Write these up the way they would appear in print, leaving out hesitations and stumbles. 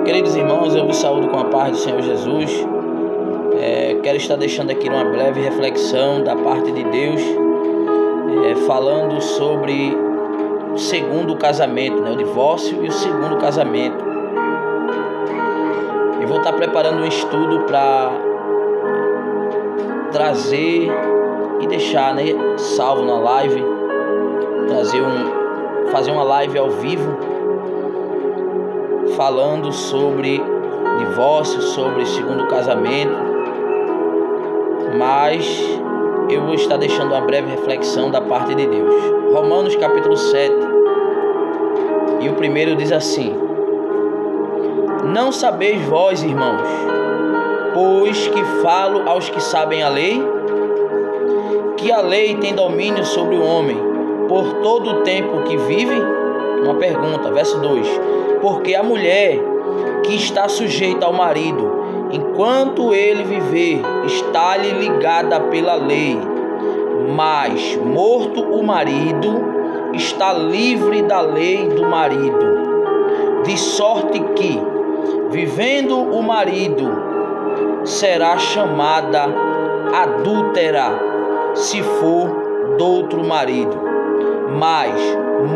Queridos irmãos, eu vos saúdo com a paz do Senhor Jesus. Quero estar deixando aqui uma breve reflexão da parte de Deus, falando sobre o segundo casamento, o divórcio e o segundo casamento. Eu vou estar preparando um estudo para trazer e deixar salvo na live, fazer uma live ao vivo, falando sobre divórcio, sobre segundo casamento, mas eu vou estar deixando uma breve reflexão da parte de Deus. Romanos capítulo 7, e o primeiro diz assim: Não sabeis vós, irmãos, pois que falo aos que sabem a lei, que a lei tem domínio sobre o homem por todo o tempo que vive? Uma pergunta, verso 2: Porque a mulher que está sujeita ao marido, enquanto ele viver, está-lhe ligada pela lei, mas morto o marido, está livre da lei do marido, de sorte que, vivendo o marido, será chamada adúltera, se for doutro marido. Mas,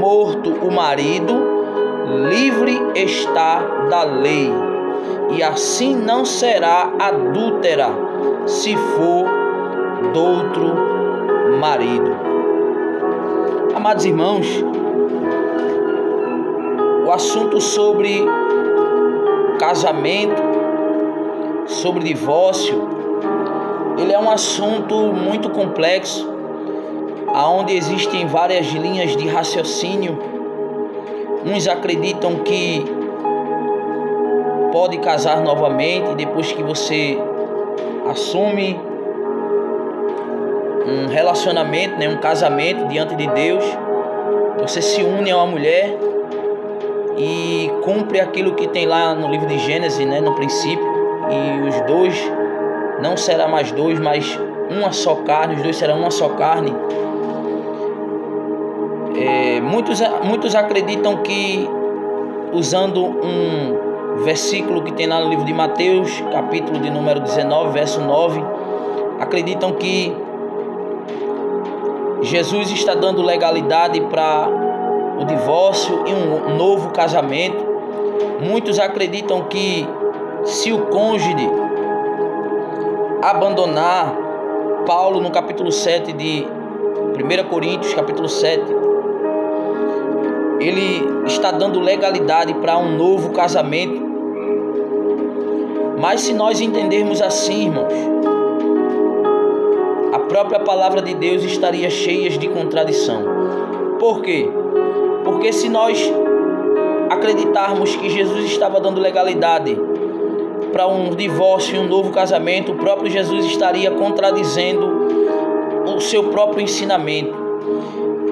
morto o marido, livre está da lei, e assim não será adúltera, se for doutro marido. Amados irmãos, o assunto sobre casamento, sobre divórcio, ele é um assunto muito complexo, onde existem várias linhas de raciocínio. Uns acreditam que pode casar novamente depois que você assume um relacionamento, um casamento diante de Deus. Você se une a uma mulher e cumpre aquilo que tem lá no livro de Gênesis, no princípio, e os dois não será mais dois, mas uma só carne, os dois serão uma só carne. Muitos acreditam que, usando um versículo que tem lá no livro de Mateus, capítulo de número 19, verso 9, acreditam que Jesus está dando legalidade para o divórcio e um novo casamento. Muitos acreditam que, se o cônjuge abandonar, Paulo no capítulo 7 de 1 Coríntios, capítulo 7, ele está dando legalidade para um novo casamento. Mas se nós entendermos assim, irmãos, a própria palavra de Deus estaria cheia de contradição. Por quê? Porque se nós acreditarmos que Jesus estava dando legalidade para um divórcio e um novo casamento, o próprio Jesus estaria contradizendo o seu próprio ensinamento,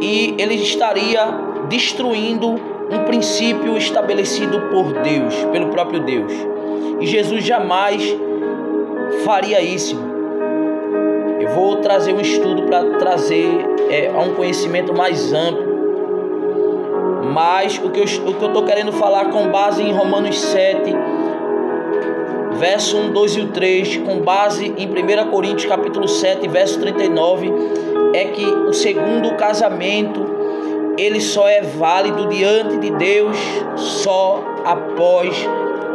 e ele estaria destruindo um princípio estabelecido por Deus, pelo próprio Deus. E Jesus jamais faria isso. Eu vou trazer um estudo para trazer um conhecimento mais amplo. Mas o que eu estou querendo falar, com base em Romanos 7, verso 1, 2 e o 3, com base em 1 Coríntios capítulo 7, verso 39, é que o segundo casamento, ele só é válido diante de Deus só após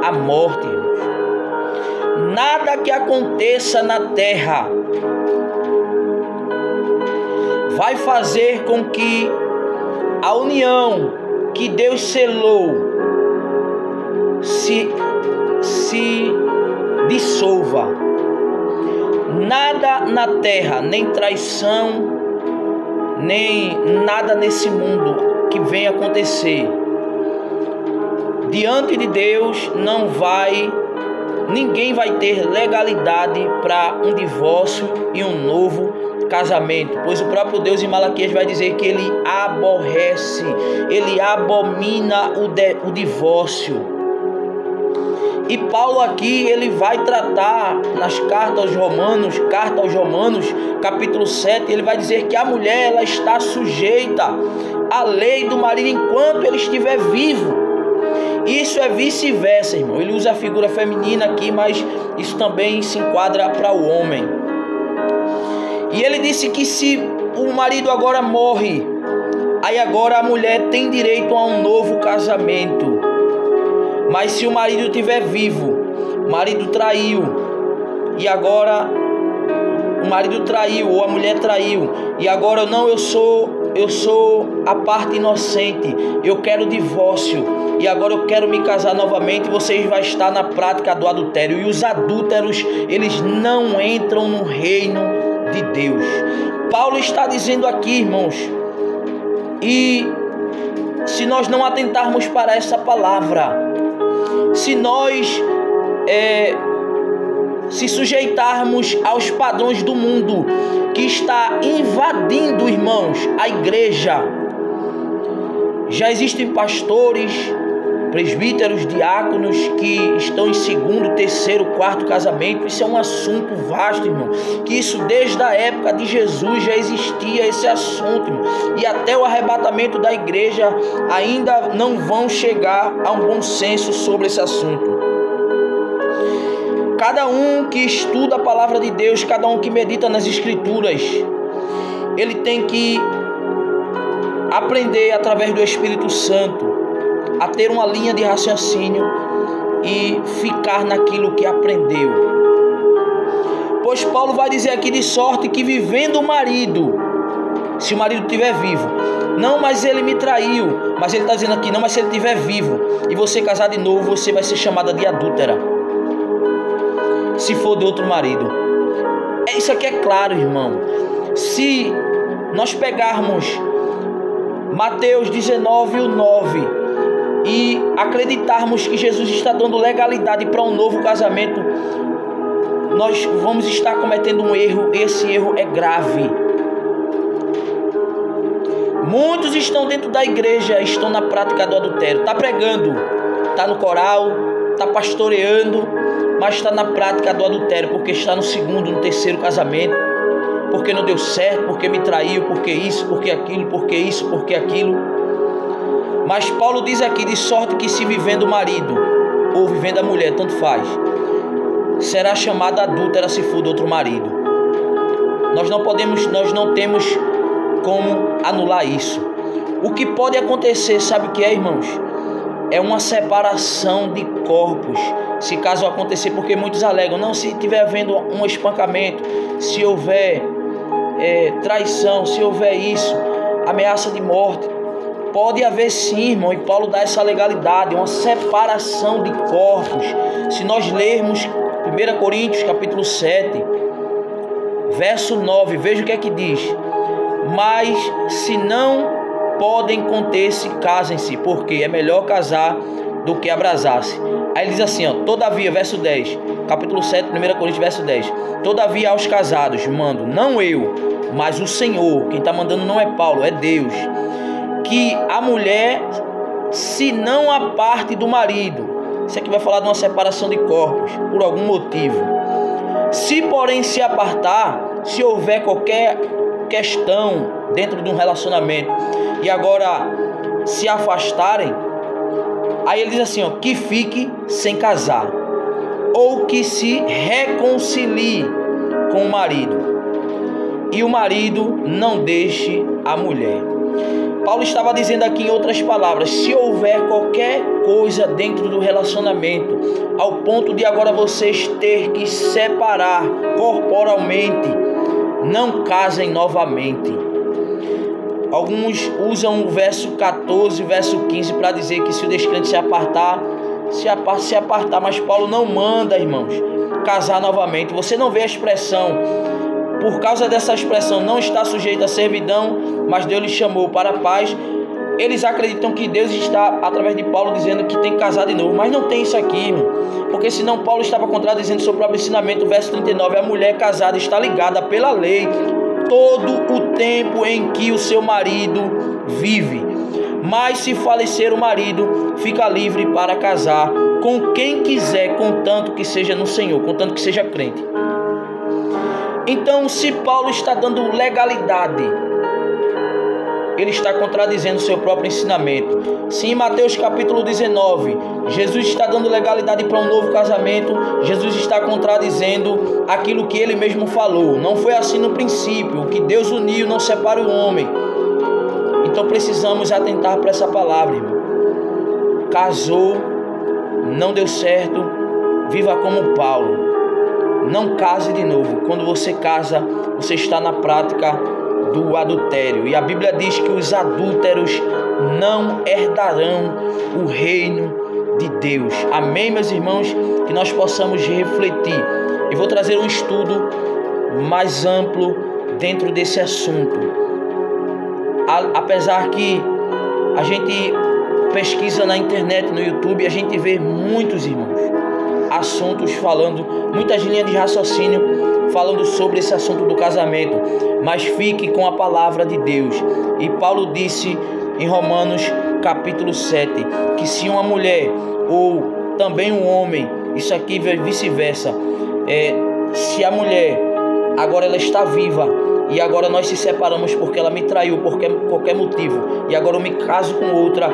a morte. Nada que aconteça na terra vai fazer com que a união que Deus selou se dissolva. Nada na terra, nem traição, nem nada nesse mundo que venha acontecer diante de Deus, ninguém vai ter legalidade para um divórcio e um novo casamento, pois o próprio Deus em Malaquias vai dizer que ele aborrece, ele abomina o divórcio. E Paulo aqui, ele vai tratar nas cartas aos Romanos, capítulo 7, ele vai dizer que a mulher, ela está sujeita à lei do marido enquanto ele estiver vivo. Isso é vice-versa, irmão. Ele usa a figura feminina aqui, mas isso também se enquadra para o homem. E ele disse que se o marido agora morre, aí agora a mulher tem direito a um novo casamento. Mas se o marido estiver vivo, o marido traiu, e agora o marido traiu ou a mulher traiu, e agora eu sou a parte inocente, eu quero divórcio, e agora eu quero me casar novamente, vocês vão estar na prática do adultério. E os adúlteros, eles não entram no reino de Deus. Paulo está dizendo aqui, irmãos, e se nós não atentarmos para essa palavra, se nós se sujeitarmos aos padrões do mundo que está invadindo, irmãos, a igreja, já existem pastores, presbíteros, diáconos que estão em segundo, terceiro, quarto casamento. Isso é um assunto vasto, irmão, que isso desde a época de Jesus já existia esse assunto, irmão. E até o arrebatamento da igreja ainda não vão chegar a um bom senso sobre esse assunto. Cada um que estuda a palavra de Deus, cada um que medita nas escrituras, ele tem que aprender através do Espírito Santo a ter uma linha de raciocínio e ficar naquilo que aprendeu. Pois Paulo vai dizer aqui: de sorte que vivendo o marido, se o marido estiver vivo, não, mas ele me traiu, mas ele está dizendo aqui, não, mas se ele estiver vivo e você casar de novo, você vai ser chamada de adúltera, se for de outro marido. Isso aqui é claro, irmão. Se nós pegarmos Mateus 19:9 e acreditarmos que Jesus está dando legalidade para um novo casamento, nós vamos estar cometendo um erro. Esse erro é grave. Muitos estão dentro da igreja, estão na prática do adultério. Está pregando, está no coral, está pastoreando, mas está na prática do adultério, porque está no segundo, no terceiro casamento, porque não deu certo, porque me traiu, porque isso, porque aquilo, porque isso, porque aquilo. Mas Paulo diz aqui: de sorte que se vivendo o marido ou vivendo a mulher, tanto faz, será chamada adúltera se for de outro marido. Nós não temos como anular isso. O que pode acontecer, sabe o que é, irmãos? É uma separação de corpos, se caso acontecer, porque muitos alegam: não, se tiver havendo um espancamento, se houver traição, se houver isso, ameaça de morte, pode haver sim, irmão, e Paulo dá essa legalidade, uma separação de corpos. Se nós lermos 1 Coríntios capítulo 7, verso 9, veja o que é que diz: mas se não podem conter-se, casem-se, porque é melhor casar do que abrasar-se. Aí ele diz assim, todavia, verso 10, capítulo 7, 1 Coríntios, verso 10: todavia aos casados mando, não eu, mas o Senhor. Quem está mandando não é Paulo, é Deus, que a mulher se não aparte do marido. Isso aqui vai falar de uma separação de corpos, por algum motivo. Se porém se apartar, se houver qualquer questão dentro de um relacionamento e agora se afastarem, aí ele diz assim, que fique sem casar, ou que se reconcilie com o marido, e o marido não deixe a mulher. Paulo estava dizendo aqui, em outras palavras, se houver qualquer coisa dentro do relacionamento, ao ponto de agora vocês ter que separar corporalmente, não casem novamente. Alguns usam o verso 14, verso 15 para dizer que se o descrente se apartar, mas Paulo não manda, irmãos, casar novamente. Você não vê a expressão, por causa dessa expressão, não está sujeito à servidão, mas Deus lhe chamou para a paz. Eles acreditam que Deus está, através de Paulo, dizendo que tem que casar de novo, mas não tem isso aqui, irmão, porque senão Paulo estava contradizendo seu próprio ensinamento. O verso 39, a mulher casada está ligada pela lei todo o tempo em que o seu marido vive, mas se falecer o marido, fica livre para casar com quem quiser, contanto que seja no Senhor, contanto que seja crente. Então, se Paulo está dando legalidade, ele está contradizendo o seu próprio ensinamento. Se em Mateus capítulo 19, Jesus está dando legalidade para um novo casamento, Jesus está contradizendo aquilo que ele mesmo falou. Não foi assim no princípio, o que Deus uniu não separa o homem. Então precisamos atentar para essa palavra, irmão. Casou, não deu certo, viva como Paulo. Não case de novo. Quando você casa, você está na prática do adultério. E a Bíblia diz que os adúlteros não herdarão o reino de Deus. Amém, meus irmãos? Que nós possamos refletir. Eu vou trazer um estudo mais amplo dentro desse assunto. Apesar que a gente pesquisa na internet, no YouTube, a gente vê muitos, irmãos, assuntos falando, muitas linhas de raciocínio falando sobre esse assunto do casamento, mas fique com a palavra de Deus. E Paulo disse em Romanos capítulo 7, que se uma mulher ou também um homem, isso aqui vice-versa, se a mulher agora ela está viva e agora nós se separamos porque ela me traiu por qualquer motivo, e agora eu me caso com outra,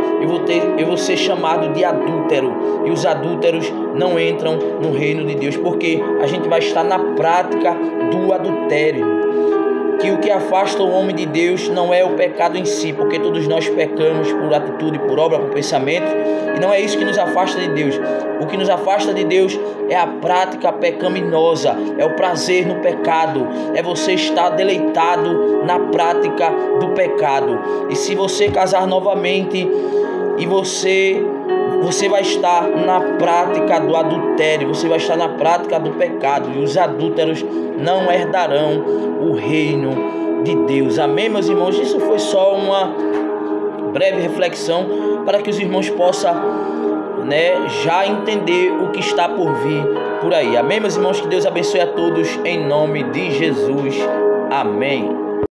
eu vou ser chamado de adúltero, e os adúlteros não entram no reino de Deus, porque a gente vai estar na prática do adultério. Que o que afasta o homem de Deus não é o pecado em si, porque todos nós pecamos por atitude, por obra, por pensamento, e não é isso que nos afasta de Deus. O que nos afasta de Deus é a prática pecaminosa, é o prazer no pecado, é você estar deleitado na prática do pecado. E se você casar novamente e você vai estar na prática do adultério, você vai estar na prática do pecado, e os adúlteros não herdarão o reino de Deus. Amém, meus irmãos? Isso foi só uma breve reflexão para que os irmãos possam, já entender o que está por vir por aí. Amém, meus irmãos? Que Deus abençoe a todos em nome de Jesus. Amém.